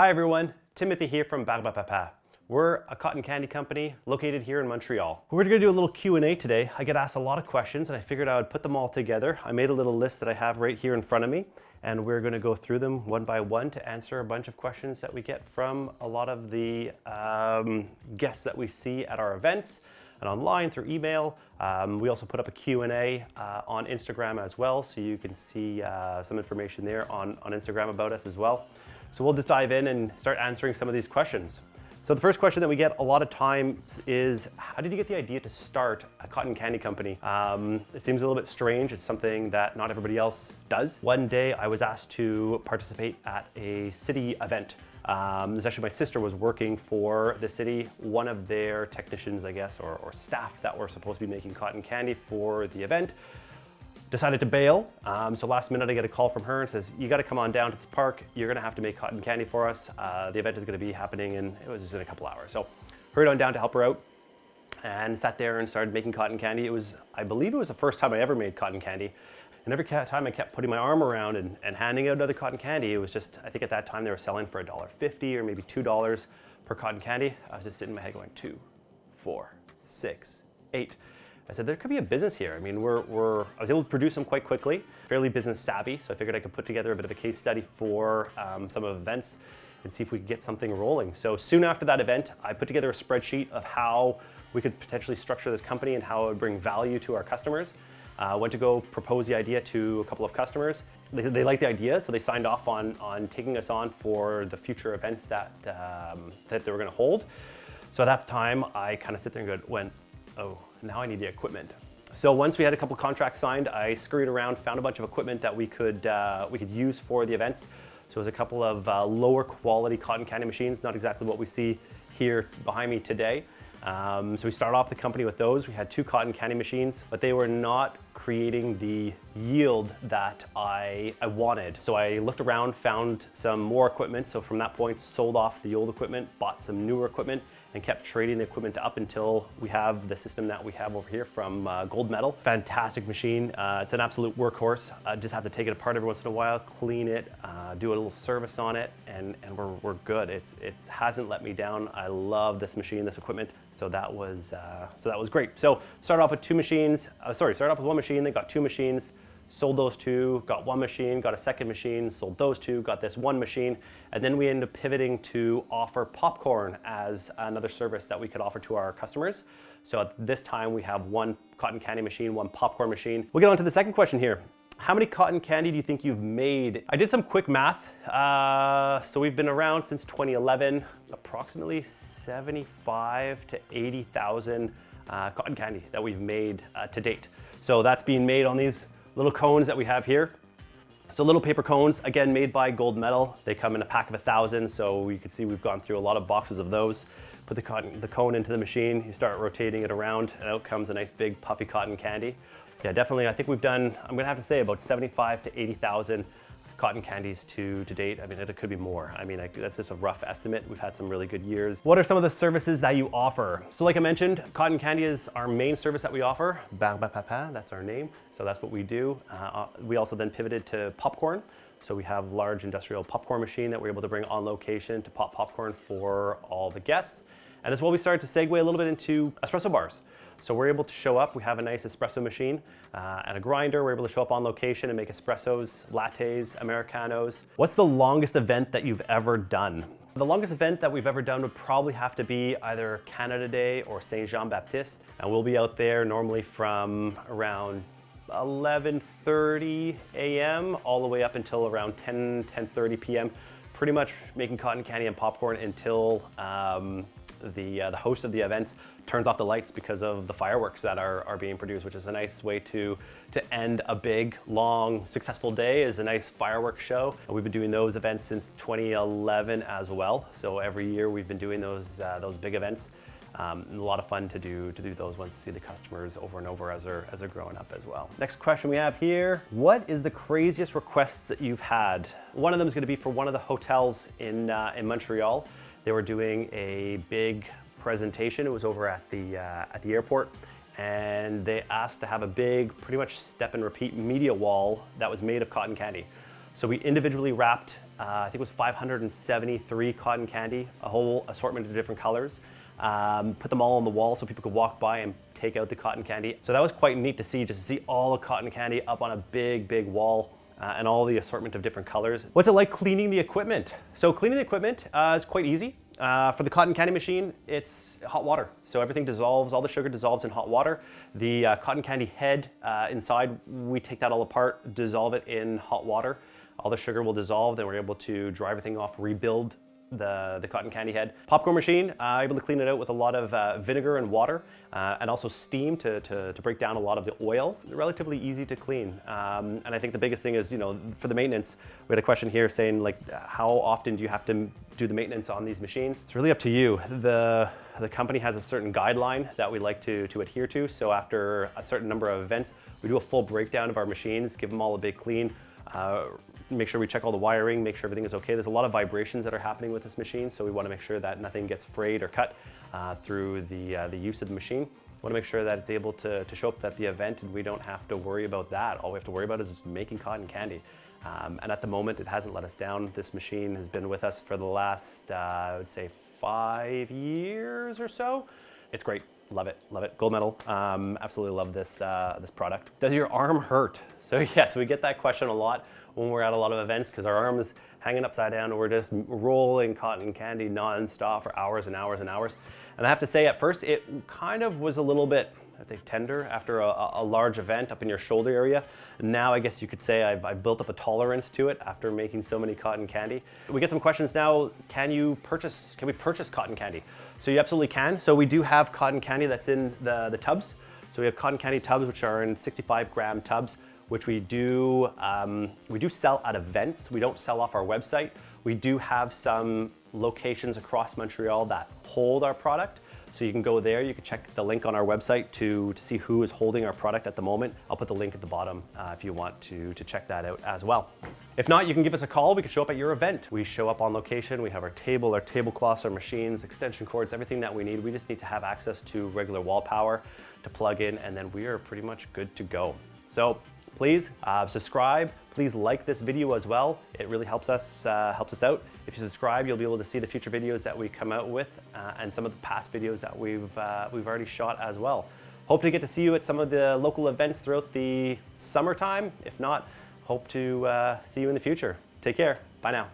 Hi everyone, Timothy here from Barbe A Papa. We're a cotton candy company located here in Montreal. We're gonna do a little Q&A today. I get asked a lot of questions and I figured I would put them all together. I made a little list that I have right here in front of me and we're gonna go through them one by one to answer a bunch of questions that we get from a lot of the guests that we see at our events and online through email. We also put up a Q&A on Instagram as well, so you can see some information there on Instagram about us as well. So we'll just dive in and start answering some of these questions. So the first question that we get a lot of times is, how did you get the idea to start a cotton candy company? It seems a little bit strange. It's something that not everybody else does. One day I was asked to participate at a city event. This actually, my sister was working for the city. One of their technicians, I guess, or staff that were supposed to be making cotton candy for the event decided to bail. So last minute I get a call from her and says, you gotta come on down to the park. You're gonna have to make cotton candy for us. The event is gonna be happening and it was just in a couple hours. So hurried on down to help her out and sat there and started making cotton candy. I believe it was the first time I ever made cotton candy. And every time I kept putting my arm around and handing out other cotton candy, it was just, I think at that time they were selling for $1.50 or maybe $2 per cotton candy. I was just sitting in my head going 2, 4, 6, 8. I said, there could be a business here. I mean, I was able to produce them quite quickly, fairly business savvy. So I figured I could put together a bit of a case study for some events and see if we could get something rolling. So soon after that event, I put together a spreadsheet of how we could potentially structure this company and how it would bring value to our customers. Went to go propose the idea to a couple of customers. They liked the idea, so they signed off on taking us on for the future events that they were gonna hold. So at that time, I kind of sit there and went, oh, now I need the equipment. So once we had a couple contracts signed, I scurried around, found a bunch of equipment that we could use for the events. So it was a couple of lower quality cotton candy machines, not exactly what we see here behind me today. So we started off the company with those. We had 2 cotton candy machines, but they were not creating the yield that I wanted. So I looked around, found some more equipment. So from that point, sold off the old equipment, bought some newer equipment, and kept trading the equipment up until we have the system that we have over here from Gold Metal. Fantastic machine. It's an absolute workhorse. Just have to take it apart every once in a while, clean it, do a little service on it, and we're good. It hasn't let me down. I love this machine, this equipment. So that was great. So started off with 2 machines. Started off with 1 machine, then got 2 machines, sold those 2, got 1 machine, got a second machine, sold those 2, got this 1 machine, and then we ended up pivoting to offer popcorn as another service that we could offer to our customers. So at this time we have 1 cotton candy machine, 1 popcorn machine. We'll get on to the second question here. How many cotton candy do you think you've made? I did some quick math. So we've been around since 2011, approximately 75 to 80,000 cotton candy that we've made to date. So that's being made on these little cones that we have here. So little paper cones, again, made by Gold Metal. They come in a pack of 1,000. So you can see we've gone through a lot of boxes of those. Put the cone into the machine, you start rotating it around, and out comes a nice big puffy cotton candy. Yeah, definitely, I think we've done, I'm gonna have to say about 75 to 80,000 cotton candies to date. I mean, it could be more. I mean, that's just a rough estimate. We've had some really good years. What are some of the services that you offer? So like I mentioned, cotton candy is our main service that we offer. Barbe A Papa, that's our name. So that's what we do. We also then pivoted to popcorn. So we have large industrial popcorn machine that we're able to bring on location to pop popcorn for all the guests. And as well, we started to segue a little bit into espresso bars. So we're able to show up, we have a nice espresso machine and a grinder. We're able to show up on location and make espressos, lattes, Americanos. What's the longest event that you've ever done? The longest event that we've ever done would probably have to be either Canada Day or Saint Jean-Baptiste. And we'll be out there normally from around 11:30 a.m. all the way up until around 10:30 p.m. Pretty much making cotton candy and popcorn until the host of the events turns off the lights because of the fireworks that are being produced, which is a nice way to end a big, long, successful day, is a nice fireworks show. And we've been doing those events since 2011 as well. So every year we've been doing those big events. A lot of fun to do those ones, to see the customers over and over as they're growing up as well. Next question we have here, what is the craziest requests that you've had? One of them is going to be for one of the hotels in Montreal. They were doing a big presentation. It was over at the airport, and they asked to have a big, pretty much step and repeat media wall that was made of cotton candy. So we individually wrapped I think it was 573 cotton candy, a whole assortment of different colors. Put them all on the wall so people could walk by and take out the cotton candy. So that was quite neat to see, just to see all the cotton candy up on a big, big wall. And all the assortment of different colors. What's it like cleaning the equipment? So cleaning the equipment is quite easy. For the cotton candy machine, it's hot water. So everything dissolves, all the sugar dissolves in hot water. The cotton candy head inside, we take that all apart, dissolve it in hot water. All the sugar will dissolve, then we're able to dry everything off, rebuild the cotton candy head. Popcorn machine, able to clean it out with a lot of vinegar and water, and also steam to break down a lot of the oil. Relatively easy to clean. And I think the biggest thing is, you know, for the maintenance, we had a question here saying like, how often do you have to do the maintenance on these machines? It's really up to you. The company has a certain guideline that we like to adhere to. So after a certain number of events, we do a full breakdown of our machines, give them all a big clean, make sure we check all the wiring, make sure everything is okay. There's a lot of vibrations that are happening with this machine, so we want to make sure that nothing gets frayed or cut through the use of the machine. We want to make sure that it's able to show up at the event and we don't have to worry about that. All we have to worry about is just making cotton candy. And at the moment, it hasn't let us down. This machine has been with us for the last, I would say, 5 years or so. It's great. Love it, love it. Gold medal. Absolutely love this this product. Does your arm hurt? So yes, we get that question a lot when we're at a lot of events because our arm is hanging upside down and we're just rolling cotton candy non-stop for hours and hours and hours. And I have to say, at first, it kind of was a little bit, I'd say, tender after a large event up in your shoulder area. Now I guess you could say I've built up a tolerance to it after making so many cotton candy. We get some questions now, can we purchase cotton candy? So you absolutely can. So we do have cotton candy that's in the tubs. So we have cotton candy tubs which are in 65-gram tubs, which we do sell at events. We don't sell off our website. We do have some locations across Montreal that hold our product. So you can go there, you can check the link on our website to see who is holding our product at the moment. I'll put the link at the bottom if you want to check that out as well. If not, you can give us a call, we can show up at your event. We show up on location, we have our tablecloths, our machines, extension cords, everything that we need. We just need to have access to regular wall power to plug in, and then we are pretty much good to go. So please subscribe, please like this video as well. It really helps us out. If you subscribe, you'll be able to see the future videos that we come out with and some of the past videos that we've already shot as well. Hope to get to see you at some of the local events throughout the summertime. If not, hope to see you in the future. Take care. Bye now.